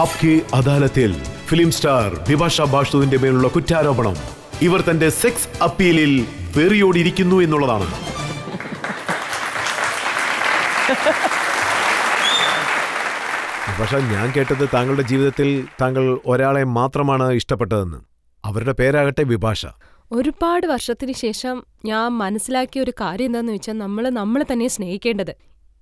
ആപ്കെ അദാലത്തിൽ film star Bipasha ബാസുവിന്റെ മേലുള്ള കുറ്റാരോപണം ഇവർ തന്റെ സെക്സ് അപ്പീലിൽ വെറിയോടിയിരിക്കുന്നു എന്നുള്ളതാണ്. പക്ഷെ ഞാൻ കേട്ടത് താങ്കളുടെ ജീവിതത്തിൽ താങ്കൾ ഒരാളെ മാത്രമാണ് ഇഷ്ടപ്പെട്ടതെന്ന്. അവരുടെ പേരാകട്ടെ വിഭാഷ. ഒരുപാട് വർഷത്തിന് ശേഷം ഞാൻ മനസ്സിലാക്കിയ ഒരു കാര്യം എന്താന്ന് വെച്ചാൽ നമ്മളെ തന്നെ സ്നേഹിക്കേണ്ടത്.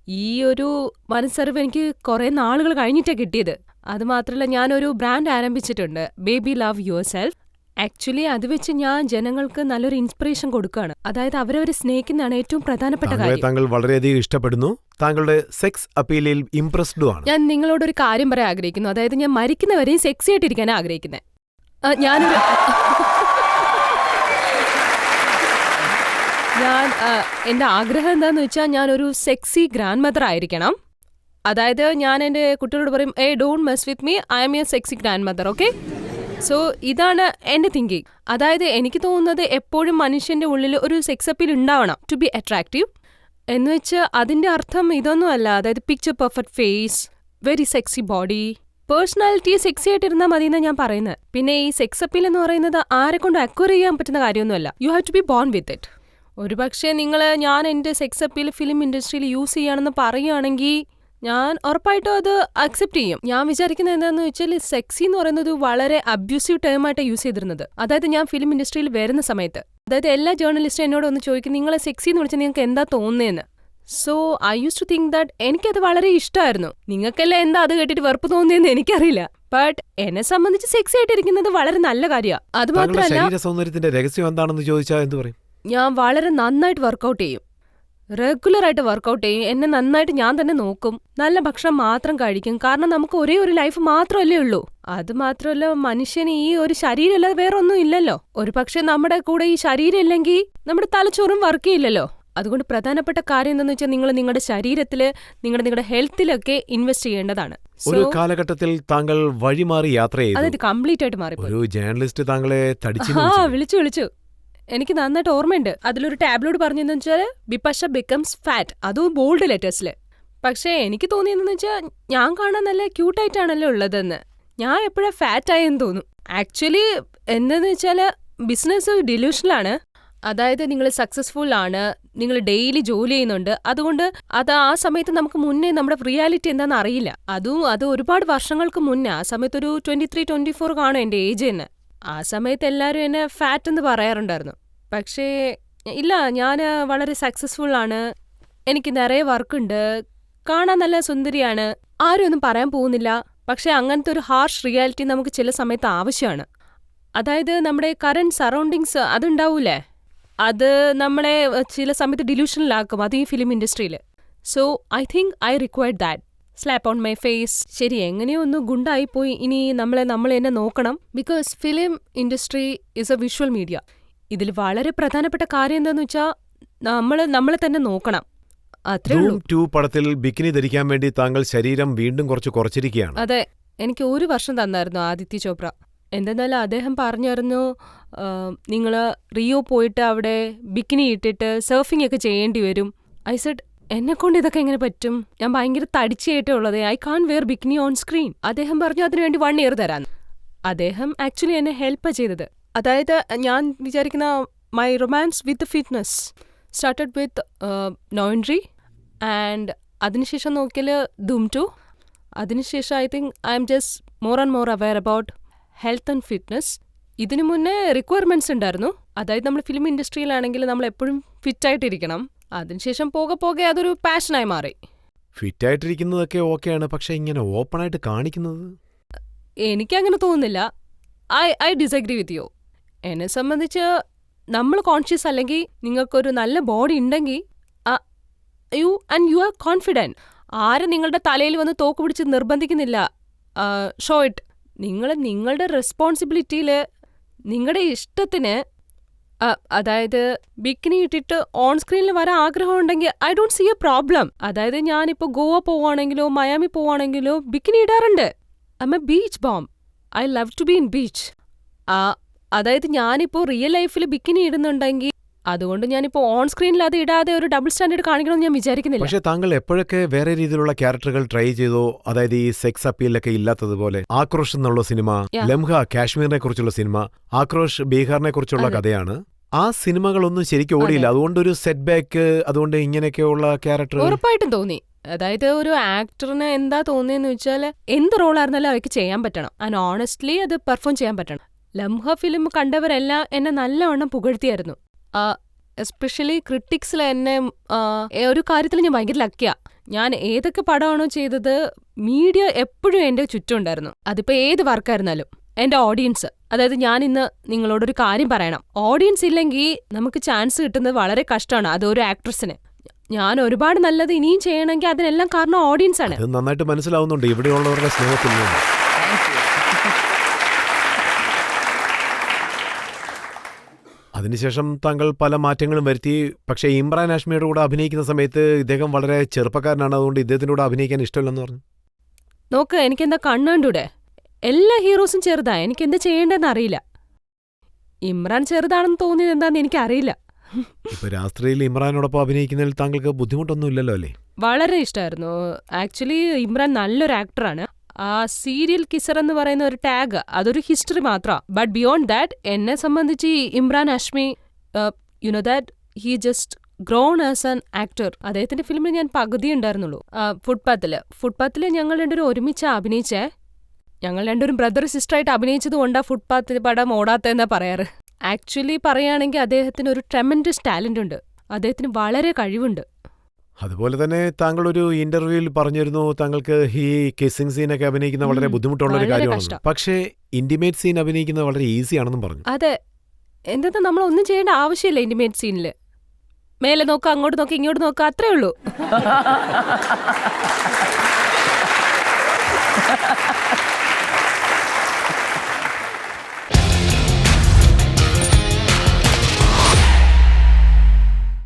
ഈ ഒരു മനസ്സറിവ് എനിക്ക് കുറെ നാളുകൾ കഴിഞ്ഞിട്ടാണ് കിട്ടിയത്. അത് മാത്രമല്ല, ഞാനൊരു ബ്രാൻഡ് ആരംഭിച്ചിട്ടുണ്ട്, baby love your self. Actually അത് വെച്ച് ഞാൻ ജനങ്ങൾക്ക് നല്ലൊരു ഇൻസ്പിറേഷൻ കൊടുക്കുകയാണ്. അതായത് അവരവരെ സ്നേഹിക്കുന്നതാണ് ഏറ്റവും പ്രധാനപ്പെട്ട കാര്യം. താങ്കൾ വളരെയധികം ഇഷ്ടപ്പെടുന്നു, താങ്കളുടെ സെക്സ് അപ്പീലിൽ ഇംപ്രസ്ഡ് ആണ്. ഞാൻ നിങ്ങളോടൊരു കാര്യം പറയാൻ ആഗ്രഹിക്കുന്നു. അതായത് ഞാൻ മരിക്കുന്നവരെയും സെക്സി ആയിട്ടിരിക്കാനാണ് ആഗ്രഹിക്കുന്നത്. എന്റെ ആഗ്രഹം എന്താന്ന് വെച്ചാൽ ഞാനൊരു സെക്സി ഗ്രാൻഡ് മദർ ആയിരിക്കണം. അതായത് ഞാൻ എൻ്റെ കുട്ടികളോട് പറയും, don't mess with me, I'm a sexy grandmother. Okay, so ഇതാണ് എൻ്റെ തിങ്കിങ്. അതായത് എനിക്ക് തോന്നുന്നത് എപ്പോഴും മനുഷ്യന്റെ ഉള്ളിൽ ഒരു സെക്സ് അപ്പീൽ ഉണ്ടാവണം ടു ബി അട്രാക്റ്റീവ്. എന്ന് വെച്ചാൽ അതിന്റെ അർത്ഥം ഇതൊന്നും അല്ല. അതായത് picture perfect face, very sexy body, personality sexy ആയിട്ടിരുന്നാൽ മതി എന്നാണ് ഞാൻ പറയുന്നത്. പിന്നെ ഈ സെക്സ് അപ്പീൽ എന്ന് പറയുന്നത് ആരെ കൊണ്ട് അക്വയർ ചെയ്യാൻ പറ്റുന്ന കാര്യമൊന്നുമല്ല. You have to be born with it. ഒരു പക്ഷേ ഞാൻ എൻ്റെ സെക്സ് അപ്പീൽ ഫിലിം ഇൻഡസ്ട്രിയിൽ യൂസ് ചെയ്യുകയാണെന്ന് പറയുകയാണെങ്കിൽ ഞാൻ ഉറപ്പായിട്ടും അത് അക്സെപ്റ്റ് ചെയ്യും. ഞാൻ വിചാരിക്കുന്നത് എന്താണെന്ന് വെച്ചാൽ, സെക്സി എന്ന് പറയുന്നത് വളരെ അബ്യൂസീവ് ടേമായിട്ട് യൂസ് ചെയ്തിരുന്നത്. അതായത് ഞാൻ ഫിലിം ഇൻഡസ്ട്രിയിൽ വരുന്ന സമയത്ത്, അതായത് എല്ലാ ജേർണലിസ്റ്റും എന്നോട് ഒന്ന് ചോദിക്കും, നിങ്ങളെ സെക്സി എന്ന് വിളിച്ചാൽ നിങ്ങൾക്ക് എന്താ തോന്നുന്നതെന്ന്. So I use to think that എനിക്കത് വളരെ ഇഷ്ടമായിരുന്നു. നിങ്ങൾക്കെല്ലാം എന്താ അത് കേട്ടിട്ട് വെറുപ്പ് തോന്നിയെന്ന് എനിക്കറിയില്ല. ബട്ട് എന്നെ സംബന്ധിച്ച് സെക്സി ആയിട്ടിരിക്കുന്നത് വളരെ നല്ല കാര്യമാണ്. അത് മാത്രമല്ല, സൗന്ദര്യത്തിന്റെ രഹസ്യം എന്താണെന്ന് ചോദിച്ചാൽ എന്ത് പറയും? ഞാൻ വളരെ നന്നായിട്ട് വർക്കൗട്ട് ചെയ്യും, റെഗുലറായിട്ട് വർക്കൗട്ട് ചെയ്യും, എന്നെ നന്നായിട്ട് ഞാൻ തന്നെ നോക്കും, നല്ല ഭക്ഷണം മാത്രം കഴിക്കും. കാരണം നമുക്ക് ഒരേ ഒരു ലൈഫ് മാത്രമല്ലേ ഉള്ളൂ. അത് മാത്രമല്ല, മനുഷ്യന് ഈ ഒരു ശരീരമല്ലാതെ വേറെ ഒന്നും ഇല്ലല്ലോ. ഒരു പക്ഷെ നമ്മുടെ കൂടെ ഈ ശരീരം ഇല്ലെങ്കിൽ നമ്മുടെ തലച്ചോറും വർക്ക് ചെയ്യില്ലല്ലോ. അതുകൊണ്ട് പ്രധാനപ്പെട്ട കാര്യം എന്താണെന്ന് വെച്ചാൽ, നിങ്ങൾ നിങ്ങളുടെ ശരീരത്തില്, നിങ്ങളുടെ ഹെൽത്തിലൊക്കെ ഇൻവെസ്റ്റ് ചെയ്യേണ്ടതാണ്. ഒരു കാലഘട്ടത്തിൽ താങ്കൾ വഴിമാറി യാത്ര ചെയ്തു. അതായത് കംപ്ലീറ്റ് ആയിട്ട് മാറി. ഒരു ജേർണലിസ്റ്റ് താങ്കളെ വിളിച്ചു എനിക്ക് നന്നായിട്ട് ഓർമ്മയുണ്ട്. അതിലൊരു ടാബ്ലോഡ് പറഞ്ഞെന്ന് വെച്ചാൽ, ബിപാഷ ബിക്കംസ് ഫാറ്റ്, അതും ബോൾഡ് ലെറ്റേഴ്സില്. പക്ഷേ എനിക്ക് തോന്നിയെന്ന് വെച്ചാൽ, ഞാൻ കാണാൻ നല്ല ക്യൂട്ടായിട്ടാണല്ലോ ഉള്ളതെന്ന്. ഞാൻ എപ്പോഴാണ് ഫാറ്റ് ആയെന്ന് തോന്നും. ആക്ച്വലി എന്താന്ന് വെച്ചാൽ, ബിസിനസ് ഡിലൂഷനാണ്. അതായത് നിങ്ങൾ സക്സസ്ഫുൾ ആണ്, നിങ്ങൾ ഡെയിലി ജോലി ചെയ്യുന്നുണ്ട്, അതുകൊണ്ട് അത് ആ സമയത്ത് നമുക്ക് മുന്നേ നമ്മുടെ റിയാലിറ്റി എന്താണെന്ന് അറിയില്ല. അത് ഒരുപാട് വർഷങ്ങൾക്ക് മുന്നേ, ആ സമയത്ത് ഒരു 23-24 കാണും എൻ്റെ ഏജ് തന്നെ. ആ സമയത്ത് എല്ലാവരും എന്നെ ഫാറ്റ് എന്ന് പറയാറുണ്ടായിരുന്നു. പക്ഷേ ഇല്ല, ഞാൻ വളരെ സക്സസ്ഫുൾ ആണ്, എനിക്ക് നിറയെ വർക്കുണ്ട്, കാണാൻ നല്ല സുന്ദരിയാണ്, ആരും ഒന്നും പറയാൻ പോകുന്നില്ല. പക്ഷേ അങ്ങനത്തെ ഒരു ഹാർഷ് റിയാലിറ്റി നമുക്ക് ചില സമയത്ത് ആവശ്യമാണ്. അതായത് നമ്മുടെ കറന്റ് സറൗണ്ടിങ്സ് അതുണ്ടാവൂലേ, അത് നമ്മളെ ചില സമയത്ത് ഡിലൂഷനിലാക്കും, അത് ഈ ഫിലിം ഇൻഡസ്ട്രിയിൽ. So I think I required that. Slap on my face. ശരി, എങ്ങനെയോ ഒന്ന് ഗുണ്ടായിപ്പോയി. ഇനി നമ്മൾ എന്നെ നോക്കണം. Because film industry is a visual media. ഇതിൽ വളരെ പ്രധാനപ്പെട്ട കാര്യം എന്താന്ന് വെച്ചാൽ, നമ്മളെ തന്നെ നോക്കണം. ധൂം 2 പടത്തിൽ ബിക്കിനി ധരിക്കാൻ വേണ്ടി താങ്കൾ ശരീരം വീണ്ടും കുറച്ചിരിക്കുകയാണ്. അതെ, എനിക്ക് 1 വർഷം തന്നായിരുന്നു ആദിത്യ ചോപ്ര. എന്തെന്നാലും അദ്ദേഹം പറഞ്ഞായിരുന്നു, നിങ്ങൾ റിയോ പോയിട്ട് അവിടെ ബിക്കിനി ഇട്ടിട്ട് സർഫിംഗ് ഒക്കെ ചെയ്യേണ്ടി വരും. ഐ സെഡ്, എന്നെക്കൊണ്ട് ഇതൊക്കെ എങ്ങനെ പറ്റും? ഞാൻ ഭയങ്കര തടിച്ചായിട്ടേ ഉള്ളത്, I can wear bikini on screen. അദ്ദേഹം പറഞ്ഞു അതിനുവേണ്ടി 1 ഇയർ തരാന്ന്. അദ്ദേഹം ആക്ച്വലി എന്നെ ഹെൽപ്പ് ചെയ്തത്. അതായത് ഞാൻ വിചാരിക്കുന്ന, my romance with fitness started with No Entry, and അതിനുശേഷം നോക്കിയാൽ ധൂം 2. അതിനുശേഷം I think I'm just more and more aware about health and fitness. ഇതിനു മുന്നേ റിക്വയർമെന്റ്സ് ഉണ്ടായിരുന്നു. അതായത് നമ്മൾ ഫിലിം ഇൻഡസ്ട്രിയിലാണെങ്കിൽ നമ്മൾ എപ്പോഴും ഫിറ്റായിട്ടിരിക്കണം. അതിനുശേഷം പോകെ അതൊരു പാഷനായി മാറി. ഫിറ്റായിട്ടിരിക്കുന്നതൊക്കെ ഓക്കെയാണ്, പക്ഷെ ഇങ്ങനെ ഓപ്പൺ ആയിട്ട് കാണിക്കുന്നത് എനിക്കങ്ങനെ തോന്നുന്നില്ല. I disagree with you. എന്നെ സംബന്ധിച്ച് നമ്മൾ കോൺഷ്യസ് അല്ലെങ്കിൽ നിങ്ങൾക്കൊരു നല്ല ബോഡി ഉണ്ടെങ്കിൽ യു ആർ കോൺഫിഡൻറ്റ്. ആരും നിങ്ങളുടെ തലയിൽ വന്ന് തോക്ക് പിടിച്ച് നിർബന്ധിക്കുന്നില്ല. Show it. നിങ്ങളുടെ റെസ്പോൺസിബിലിറ്റിയിൽ, നിങ്ങളുടെ ഇഷ്ടത്തിന്, അതായത് ബിക്കിനി ഇട്ടിട്ട് ഓൺ സ്ക്രീനിൽ വരാൻ ആഗ്രഹം ഉണ്ടെങ്കിൽ I don't see a problem. അതായത് ഞാനിപ്പോൾ ഗോവ പോവുകയാണെങ്കിലോ മയാമി പോവുകയാണെങ്കിലോ ബിക്കിനി ഇടാറുണ്ട്. I'm a beach bum. I love to be in beach. അതായത് ഞാനിപ്പോൾ റിയൽ ലൈഫിൽ ബിക്കിനി ഇടുന്നുണ്ടെങ്കിൽ അതുകൊണ്ട് ഞാനിപ്പോ ഓൺ സ്ക്രീനിൽ അത് ഇടാതെ ഒരു ഡബിൾ സ്റ്റാൻഡേർഡ് കാണിക്കണമെന്ന് ഞാൻ വിചാരിക്കുന്നില്ല. പക്ഷെ താങ്കൾ എപ്പോഴൊക്കെ വേറെ രീതിയിലുള്ള ക്യാരക്ടറുകൾ ട്രൈ ചെയ്തോ, അതായത് ഈ സെക്സ് അപ്പീലൊക്കെ ഇല്ലാത്തതുപോലെ ആക്രോഷ് എന്നുള്ള സിനിമ, Yeah. ലംഹ കാശ്മീരിനെ കുറിച്ചുള്ള സിനിമ, ആക്രോഷ് ബീഹാറിനെ കുറിച്ചുള്ള അതെ. കഥയാണ്. ആ സിനിമകളൊന്നും ശരിക്കും ഓടിയില്ല. അതുകൊണ്ടൊരു സെറ്റ് ബാക്ക്, അതുകൊണ്ട് ഇങ്ങനെയൊക്കെയുള്ള ക്യാരക്ടർ. ഉറപ്പായിട്ടും തോന്നി. അതായത് ഒരു ആക്ടറിന് എന്താ തോന്നിയെന്ന് വെച്ചാൽ എന്ത് റോളായിരുന്നാലും അവർക്ക് ചെയ്യാൻ പറ്റണം. ആൻഡ് ഓണസ്റ്റ്ലി അത് പെർഫോം ചെയ്യാൻ പറ്റണം. ലംഹ ഫിലിം കണ്ടവരെല്ലാം എന്നെ നല്ലവണ്ണം പുകഴ്ത്തിയായിരുന്നു. എസ്പെഷ്യലി ക്രിട്ടിക്സിൽ എന്നെ ഒരു കാര്യത്തിൽ ഞാൻ ഭയങ്കര ലക്കിയാ. ഞാൻ ഏതൊക്കെ പടമാണോ ചെയ്തത്, മീഡിയ എപ്പോഴും എൻ്റെ ചുറ്റും ഉണ്ടായിരുന്നു. അതിപ്പോൾ ഏത് വർക്കായിരുന്നാലും. എൻ്റെ ഓഡിയൻസ്, അതായത് ഞാൻ ഇന്ന് നിങ്ങളോടൊരു കാര്യം പറയണം, ഓഡിയൻസ് ഇല്ലെങ്കിൽ നമുക്ക് ചാൻസ് കിട്ടുന്നത് വളരെ കഷ്ടമാണ്. അതൊരു ആക്ട്രസിന്. ഞാൻ ഒരുപാട് നല്ലത് ഇനിയും ചെയ്യണമെങ്കിൽ അതിനെല്ലാം കാരണം ഓഡിയൻസ് ആണ്. അത് നന്നായിട്ട് മനസ്സിലാവുന്നുണ്ട് ഇവിടെയുള്ളവരുടെ സ്നേഹത്തിൽ നിന്ന്. അതിനുശേഷം താങ്കൾ പല മാറ്റങ്ങളും വരുത്തി. പക്ഷേ ഇമ്രാൻ ഹാഷ്മിയുടെ കൂടെ അഭിനയിക്കുന്ന സമയത്ത് ഇദ്ദേഹം വളരെ ചെറുപ്പക്കാരനാണ്, അതുകൊണ്ട് ഇദ്ദേഹത്തിൻ്റെ കൂടെ അഭിനയിക്കാൻ ഇഷ്ടമില്ലെന്ന് പറഞ്ഞു. നോക്ക്, എനിക്കെന്താ കണ്ണുണ്ടൂടെ? എല്ലാ ഹീറോസും ചെറുതാ. എനിക്കെന്താ ചെയ്യേണ്ടതെന്ന് അറിയില്ല. ഇമ്രാൻ ചെറുതാണെന്ന് തോന്നിയത് എന്താന്ന് എനിക്കറിയില്ല. ഇപ്പൊ രാത്രിയിൽ ഇമ്രാനോടൊപ്പം അഭിനയിക്കുന്നതിൽ താങ്കൾക്ക് ബുദ്ധിമുട്ടൊന്നും ഇല്ലല്ലോ അല്ലേ? വളരെ ഇഷ്ടമായിരുന്നു. ആക്ച്വലി ഇമ്രാൻ നല്ലൊരു ആക്ടറാണ്. ആ സീരിയൽ കിസർ എന്ന് പറയുന്ന ഒരു ടാഗ് അതൊരു ഹിസ്റ്ററി മാത്രമാണ്. ബട്ട് ബിയോണ്ട് ദാറ്റ് എന്നെ സംബന്ധിച്ച് Imran Hashmi, you know that he just grown as an actor. അദ്ദേഹത്തിന്റെ ഫിലിമിൽ ഞാൻ പകുതി ഉണ്ടായിരുന്നുള്ളൂ. ഫുട്പാത്തില് ഞങ്ങൾ രണ്ടുപേരും ഒരുമിച്ച് അഭിനയിച്ചേ. ഞങ്ങൾ രണ്ടുപേരും ബ്രദർ സിസ്റ്ററായിട്ട് അഭിനയിച്ചത് കൊണ്ടാ ഫുട്പാത്ത് പടം ഓടാത്തതെന്നാ പറയാറ്. ആക്ച്വലി പറയുകയാണെങ്കിൽ അദ്ദേഹത്തിന് ഒരു ട്രെമൻഡസ് ടാലന്റ് ഉണ്ട്. അദ്ദേഹത്തിന് വളരെ കഴിവുണ്ട്. അതുപോലെ തന്നെ താങ്കൾ ഒരു ഇന്റർവ്യൂവിൽ പറഞ്ഞിരുന്നു താങ്കൾക്ക് ഈ കിസ്സിംഗ് സീനൊക്കെ അഭിനയിക്കുന്ന വളരെ ബുദ്ധിമുട്ടുള്ള ഒരു വളരെ കാര്യമാണ്. കഷ്ടാ. പക്ഷേ ഇന്റിമേറ്റ് സീൻ അഭിനയിക്കുന്നത് വളരെ ഈസി ആണെന്നും പറഞ്ഞു. അതെ, എന്താ നമ്മളൊന്നും ചെയ്യേണ്ട ആവശ്യമില്ല ഇന്റിമേറ്റ് സീനില്. മേലെ നോക്കുക, അങ്ങോട്ട് നോക്കുക, ഇങ്ങോട്ട് നോക്കുക, അത്രേ ഉള്ളൂ.